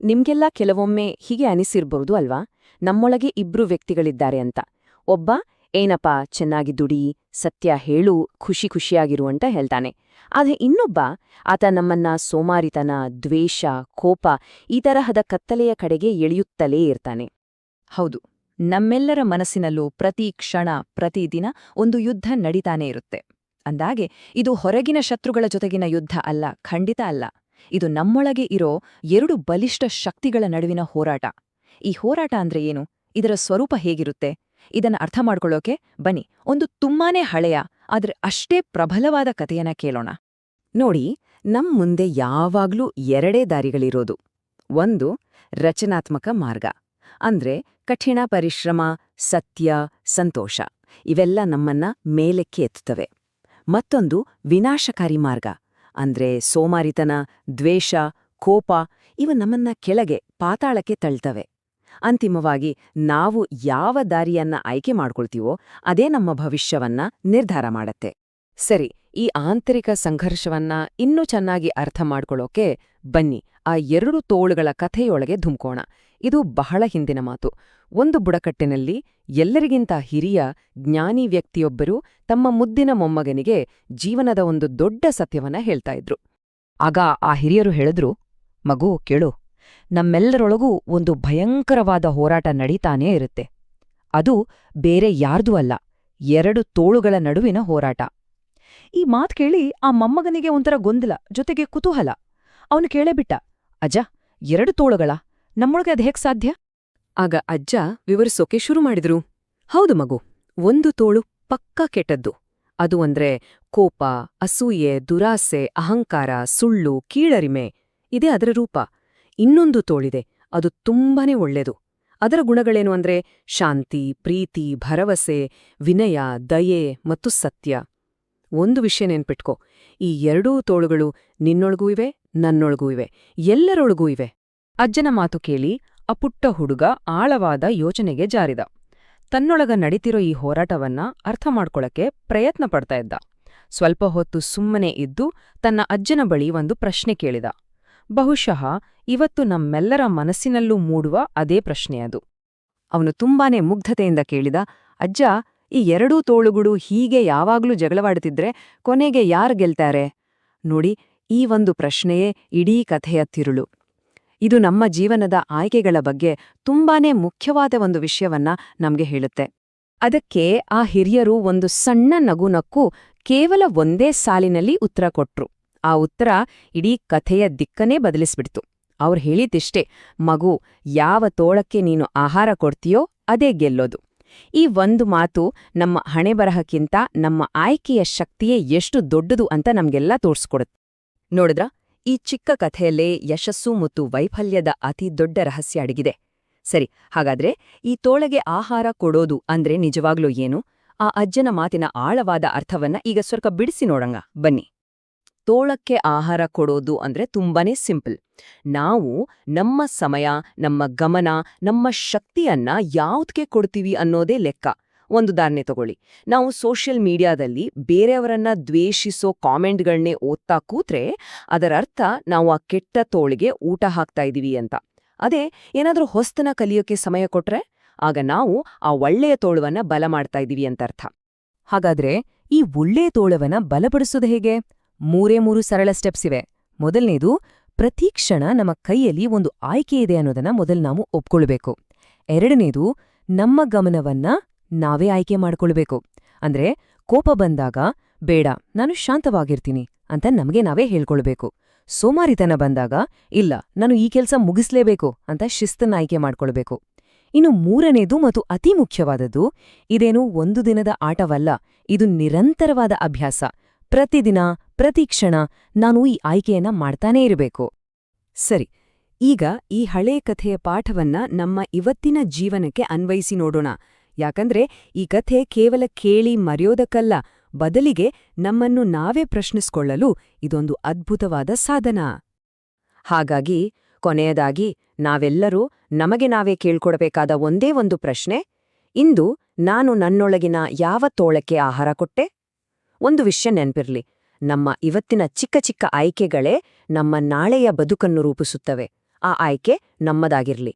ನಿಮ್ಗೆಲ್ಲ ಕೆಲವೊಮ್ಮೆ ಹೀಗೆ ಅನಿಸಿರ್ಬಹುದು ಅಲ್ವಾ, ನಮ್ಮೊಳಗೆ ಇಬ್ರು ವ್ಯಕ್ತಿಗಳಿದ್ದಾರೆ ಅಂತ. ಒಬ್ಬ ಏನಪ್ಪ ಚೆನ್ನಾಗಿ ದುಡಿ, ಸತ್ಯ ಹೇಳು, ಖುಷಿ ಖುಷಿಯಾಗಿರು ಅಂತ ಹೇಳ್ತಾನೆ. ಆದ್ರೆ ಇನ್ನೊಬ್ಬ ಆತ ನಮ್ಮನ್ನ ಸೋಮಾರಿತನ, ದ್ವೇಷ, ಕೋಪ ಈ ತರಹದ ಕತ್ತಲೆಯ ಕಡೆಗೆ ಎಳೆಯುತ್ತಲೇ ಇರ್ತಾನೆ. ಹೌದು, ನಮ್ಮೆಲ್ಲರ ಮನಸ್ಸಿನಲ್ಲೂ ಪ್ರತಿ ಕ್ಷಣ ಪ್ರತಿದಿನ ಒಂದು ಯುದ್ಧ ನಡೀತಾನೇ ಇರುತ್ತೆ. ಅಂದಾಗೆ ಇದು ಹೊರಗಿನ ಶತ್ರುಗಳ ಜೊತೆಗಿನ ಯುದ್ಧ ಅಲ್ಲ, ಖಂಡಿತ ಅಲ್ಲ. ಇದು ನಮ್ಮೊಳಗೆ ಇರೋ ಎರಡು ಬಲಿಷ್ಠ ಶಕ್ತಿಗಳ ನಡುವಿನ ಹೋರಾಟ. ಈ ಹೋರಾಟ ಅಂದ್ರೆ ಏನು, ಇದರ ಸ್ವರೂಪ ಹೇಗಿರುತ್ತೆ, ಇದನ್ನ ಅರ್ಥ ಮಾಡ್ಕೊಳ್ಳೋಕೆ ಬನ್ನಿ ಒಂದು ತುಂಬಾನೇ ಹಳೆಯ ಆದ್ರೆ ಅಷ್ಟೇ ಪ್ರಬಲವಾದ ಕಥೆಯನ್ನ ಕೇಳೋಣ. ನೋಡಿ, ನಮ್ ಮುಂದೆ ಯಾವಾಗ್ಲೂ ಎರಡೇ ದಾರಿಗಳಿರೋದು. ಒಂದು ರಚನಾತ್ಮಕ ಮಾರ್ಗ, ಅಂದ್ರೆ ಕಠಿಣ ಪರಿಶ್ರಮ, ಸತ್ಯ, ಸಂತೋಷ ಇವೆಲ್ಲ ನಮ್ಮನ್ನ ಮೇಲಕ್ಕೆ ಎತ್ತುತ್ತವೆ. ಮತ್ತೊಂದು ವಿನಾಶಕಾರಿ ಮಾರ್ಗ, ಅಂದ್ರೆ ಸೋಮಾರಿತನ, ದ್ವೇಷ, ಕೋಪ ಇವು ನಮ್ಮನ್ನ ಕೆಳಗೆ ಪಾತಾಳಕ್ಕೆ ತಳ್ತವೆ. ಅಂತಿಮವಾಗಿ ನಾವು ಯಾವ ದಾರಿಯನ್ನ ಆಯ್ಕೆ ಮಾಡ್ಕೊಳ್ತೀವೋ ಅದೇ ನಮ್ಮ ಭವಿಷ್ಯವನ್ನ ನಿರ್ಧಾರ ಮಾಡತ್ತೆ. ಸರಿ, ಈ ಆಂತರಿಕ ಸಂಘರ್ಷವನ್ನ ಇನ್ನೂ ಚೆನ್ನಾಗಿ ಅರ್ಥ ಮಾಡ್ಕೊಳ್ಳೋಕೆ ಬನ್ನಿ ಆ ಎರಡು ತೋಳುಗಳ ಕಥೆಯೊಳಗೆ ಧುಮ್ಕೋಣ. ಇದು ಬಹಳ ಹಿಂದಿನ ಮಾತು. ಒಂದು ಬುಡಕಟ್ಟಿನಲ್ಲಿ ಎಲ್ಲರಿಗಿಂತ ಹಿರಿಯ ಜ್ಞಾನಿ ವ್ಯಕ್ತಿಯೊಬ್ಬರು ತಮ್ಮ ಮುದ್ದಿನ ಮೊಮ್ಮಗನಿಗೆ ಜೀವನದ ಒಂದು ದೊಡ್ಡ ಸತ್ಯವನ್ನ ಹೇಳ್ತಾ ಇದ್ರು. ಆಗ ಆ ಹಿರಿಯರು ಹೇಳಿದ್ರು, ಮಗು ಕೇಳು, ನಮ್ಮೆಲ್ಲರೊಳಗೂ ಒಂದು ಭಯಂಕರವಾದ ಹೋರಾಟ ನಡೀತಾನೇ ಇರುತ್ತೆ. ಅದು ಬೇರೆ ಯಾರ್ದೂ ಅಲ್ಲ, ಎರಡು ತೋಳುಗಳ ನಡುವಿನ ಹೋರಾಟ. ಈ ಮಾತ್ ಕೇಳಿ ಆ ಮೊಮ್ಮಗನಿಗೆ ಒಂಥರ ಗೊಂದಲ ಜೊತೆಗೆ ಕುತೂಹಲ. ಅವನು ಕೇಳೇಬಿಟ್ಟ, ಅಜ್ಜ, ಎರಡು ತೋಳುಗಳ ನಮ್ಮೊಳಗೆ ಅದು ಹೇಗ್ ಸಾಧ್ಯ? ಆಗ ಅಜ್ಜ ವಿವರಿಸೋಕೆ ಶುರು ಮಾಡಿದ್ರು. ಹೌದು ಮಗು, ಒಂದು ತೋಳು ಪಕ್ಕಾ ಕೆಟ್ಟದ್ದು. ಅದು ಅಂದ್ರೆ ಕೋಪ, ಅಸೂಯೆ, ದುರಾಸೆ, ಅಹಂಕಾರ, ಸುಳ್ಳು, ಕೀಳರಿಮೆ ಇದೇ ಅದರ ರೂಪ. ಇನ್ನೊಂದು ತೋಳಿದೆ, ಅದು ತುಂಬಾನೇ ಒಳ್ಳೆದು. ಅದರ ಗುಣಗಳೇನು ಅಂದ್ರೆ ಶಾಂತಿ, ಪ್ರೀತಿ, ಭರವಸೆ, ವಿನಯ, ದಯೆ ಮತ್ತು ಸತ್ಯ. ಒಂದು ವಿಷಯ ನೆನ್ಪಿಟ್ಕೋ, ಈ ಎರಡೂ ತೋಳುಗಳು ನಿನ್ನೊಳಗೂ ಇವೆ, ನನ್ನೊಳಗೂ ಇವೆ, ಎಲ್ಲರೊಳಗೂ ಇವೆ. ಅಜ್ಜನ ಮಾತು ಕೇಳಿ ಆ ಪುಟ್ಟ ಹುಡುಗ ಆಳವಾದ ಯೋಚನೆಗೆ ಜಾರಿದ. ತನ್ನೊಳಗ ನಡೀತಿರೋ ಈ ಹೋರಾಟವನ್ನ ಅರ್ಥ ಮಾಡ್ಕೊಳಕ್ಕೆ ಪ್ರಯತ್ನ ಪಡ್ತಾ ಇದ್ದ. ಸ್ವಲ್ಪ ಹೊತ್ತು ಸುಮ್ಮನೆ ಇದ್ದು ತನ್ನ ಅಜ್ಜನ ಬಳಿ ಒಂದು ಪ್ರಶ್ನೆ ಕೇಳಿದ. ಬಹುಶಃ ಇವತ್ತು ನಮ್ಮೆಲ್ಲರ ಮನಸ್ಸಿನಲ್ಲೂ ಮೂಡುವ ಅದೇ ಪ್ರಶ್ನೆ ಅದು. ಅವನು ತುಂಬಾನೇ ಮುಗ್ಧತೆಯಿಂದ ಕೇಳಿದ, ಅಜ್ಜ, ಈ ಎರಡೂ ತೋಳುಗಳು ಹೀಗೆ ಯಾವಾಗ್ಲೂ ಜಗಳವಾಡುತ್ತಿದ್ರೆ ಕೊನೆಗೆ ಯಾರು ಗೆಲ್ತಾರೆ? ನೋಡಿ, ಈ ಒಂದು ಪ್ರಶ್ನೆಯೇ ಇಡೀ ಕಥೆಯ ತಿರುಳು. ಇದು ನಮ್ಮ ಜೀವನದ ಆಯ್ಕೆಗಳ ಬಗ್ಗೆ ತುಂಬಾನೇ ಮುಖ್ಯವಾದ ಒಂದು ವಿಷಯವನ್ನ ನಮ್ಗೆ ಹೇಳುತ್ತೆ. ಅದಕ್ಕೆ ಆ ಹಿರಿಯರು ಒಂದು ಸಣ್ಣ ನಗುನಕ್ಕೂ ಕೇವಲ ಒಂದೇ ಸಾಲಿನಲ್ಲಿ ಉತ್ತರ ಕೊಟ್ರು. ಆ ಉತ್ತರ ಇಡೀ ಕಥೆಯ ದಿಕ್ಕನೇ ಬದಲಿಸ್ಬಿಡ್ತು. ಅವ್ರು ಹೇಳಿದ್ದಿಷ್ಟೇ, ಮಗು, ಯಾವ ತೋಳಕ್ಕೆ ನೀನು ಆಹಾರ ಕೊಡ್ತೀಯೋ ಅದೇ ಗೆಲ್ಲೋದು. ಈ ಒಂದು ಮಾತು ನಮ್ಮ ಹಣೆಬರಹಕ್ಕಿಂತ ನಮ್ಮ ಆಯ್ಕೆಯ ಶಕ್ತಿಯೇ ಎಷ್ಟು ದೊಡ್ಡದು ಅಂತ ನಮ್ಗೆಲ್ಲ ತೋರ್ಸ್ಕೊಡುತ್ತೆ. ನೋಡಿದ್ರಾ, ಈ ಚಿಕ್ಕ ಕಥೆಯಲ್ಲೇ ಯಶಸ್ಸು ಮತ್ತು ವೈಫಲ್ಯದ ಅತಿ ದೊಡ್ಡ ರಹಸ್ಯ ಅಡಗಿದೆ. ಸರಿ, ಹಾಗಾದ್ರೆ ಈ ತೋಳಗೆ ಆಹಾರ ಕೊಡೋದು ಅಂದ್ರೆ ನಿಜವಾಗ್ಲೂ ಏನು? ಆ ಅಜ್ಜನ ಮಾತಿನ ಆಳವಾದ ಅರ್ಥವನ್ನ ಈಗ ಸ್ವಲ್ಪ ಬಿಡಿಸಿ ನೋಡಂಗ ಬನ್ನಿ. ತೋಳಕ್ಕೆ ಆಹಾರ ಕೊಡೋದು ಅಂದ್ರೆ ತುಂಬಾನೇ ಸಿಂಪಲ್. ನಾವು ನಮ್ಮ ಸಮಯ, ನಮ್ಮ ಗಮನ, ನಮ್ಮ ಶಕ್ತಿಯನ್ನ ಯಾವ್ದಕ್ಕೆ ಕೊಡ್ತೀವಿ ಅನ್ನೋದೇ ಲೆಕ್ಕ. ಒಂದು ಉದಾಹರಣೆ ತಗೊಳ್ಳಿ. ನಾವು ಸೋಷಿಯಲ್ ಮೀಡಿಯಾದಲ್ಲಿ ಬೇರೆಯವರನ್ನ ದ್ವೇಷಿಸೋ ಕಾಮೆಂಟ್ಗಳನ್ನೇ ಓದ್ತಾ ಕೂತ್ರೆ ಅದರರ್ಥ ನಾವು ಆ ಕೆಟ್ಟ ತೋಳಿಗೆ ಊಟ ಹಾಕ್ತಾ ಇದೀವಿ ಅಂತ. ಅದೇ ಏನಾದ್ರೂ ಹೊಸ್ತನ ಕಲಿಯೋಕೆ ಸಮಯ ಕೊಟ್ರೆ ಆಗ ನಾವು ಆ ಒಳ್ಳೆಯ ತೋಳುವನ್ನ ಬಲ ಮಾಡ್ತಾ ಇದೀವಿ ಅಂತ ಅರ್ಥ. ಹಾಗಾದ್ರೆ ಈ ಒಳ್ಳೆಯ ತೋಳವನ್ನ ಬಲಪಡಿಸೋದು ಹೇಗೆ? ಮೂರೇ ಸರಳ ಸ್ಟೆಪ್ಸ್ ಇವೆ. ಮೊದಲನೇದು, ಪ್ರತಿ ಕ್ಷಣ ನಮ್ಮ ಕೈಯಲ್ಲಿ ಒಂದು ಆಯ್ಕೆ ಇದೆ ಅನ್ನೋದನ್ನ ಮೊದಲು ನಾವು ಒಪ್ಕೊಳ್ಬೇಕು. ಎರಡನೇದು, ನಮ್ಮ ಗಮನವನ್ನ ನಾವೇ ಆಯ್ಕೆ ಮಾಡ್ಕೊಳ್ಬೇಕು. ಅಂದ್ರೆ ಕೋಪ ಬಂದಾಗ ಬೇಡ, ನಾನು ಶಾಂತವಾಗಿರ್ತೀನಿ ಅಂತ ನಮಗೆ ನಾವೇ ಹೇಳ್ಕೊಳ್ಬೇಕು. ಸೋಮಾರಿತನ ಬಂದಾಗ ಇಲ್ಲ, ನಾನು ಈ ಕೆಲ್ಸ ಮುಗಿಸ್ಲೇಬೇಕು ಅಂತ ಶಿಸ್ತನ್ನ ಆಯ್ಕೆ ಮಾಡ್ಕೊಳ್ಬೇಕು. ಇನ್ನು ಮೂರನೇದು ಮತ್ತು ಅತಿ ಮುಖ್ಯವಾದದ್ದು, ಇದೇನು ಒಂದು ದಿನದ ಆಟವಲ್ಲ, ಇದು ನಿರಂತರವಾದ ಅಭ್ಯಾಸ. ಪ್ರತಿದಿನ, ಪ್ರತಿ ಕ್ಷಣ ನಾನು ಈ ಆಯ್ಕೆಯನ್ನ ಮಾಡ್ತಾನೇ ಇರಬೇಕು. ಸರಿ, ಈಗ ಈ ಹಳೇ ಕಥೆಯ ಪಾಠವನ್ನ ನಮ್ಮ ಇವತ್ತಿನ ಜೀವನಕ್ಕೆ ಅನ್ವಯಿಸಿ ನೋಡೋಣ. ಯಾಕಂದ್ರೆ ಈ ಕಥೆ ಕೇವಲ ಕೇಳಿ ಮರೆಯೋದಕ್ಕಲ್ಲ, ಬದಲಿಗೆ ನಮ್ಮನ್ನು ನಾವೇ ಪ್ರಶ್ನಿಸ್ಕೊಳ್ಳಲು ಇದೊಂದು ಅದ್ಭುತವಾದ ಸಾಧನ. ಹಾಗಾಗಿ ಕೊನೆಯದಾಗಿ ನಾವೆಲ್ಲರೂ ನಮಗೆ ನಾವೇ ಕೇಳ್ಕೊಡಬೇಕಾದ ಒಂದೇ ಒಂದು ಪ್ರಶ್ನೆ, ಇಂದು ನಾನು ನನ್ನೊಳಗಿನ ಯಾವ ತೋಳಕ್ಕೆ ಆಹಾರ ಕೊಟ್ಟೆ? ಒಂದು ವಿಷಯ ನೆನ್ಪಿರ್ಲಿ, ನಮ್ಮ ಇವತ್ತಿನ ಚಿಕ್ಕ ಚಿಕ್ಕ ಆಯ್ಕೆಗಳೇ ನಮ್ಮ ನಾಳೆಯ ಬದುಕನ್ನು ರೂಪಿಸುತ್ತವೆ. ಆ ಆಯ್ಕೆ ನಮ್ಮದಾಗಿರ್ಲಿ.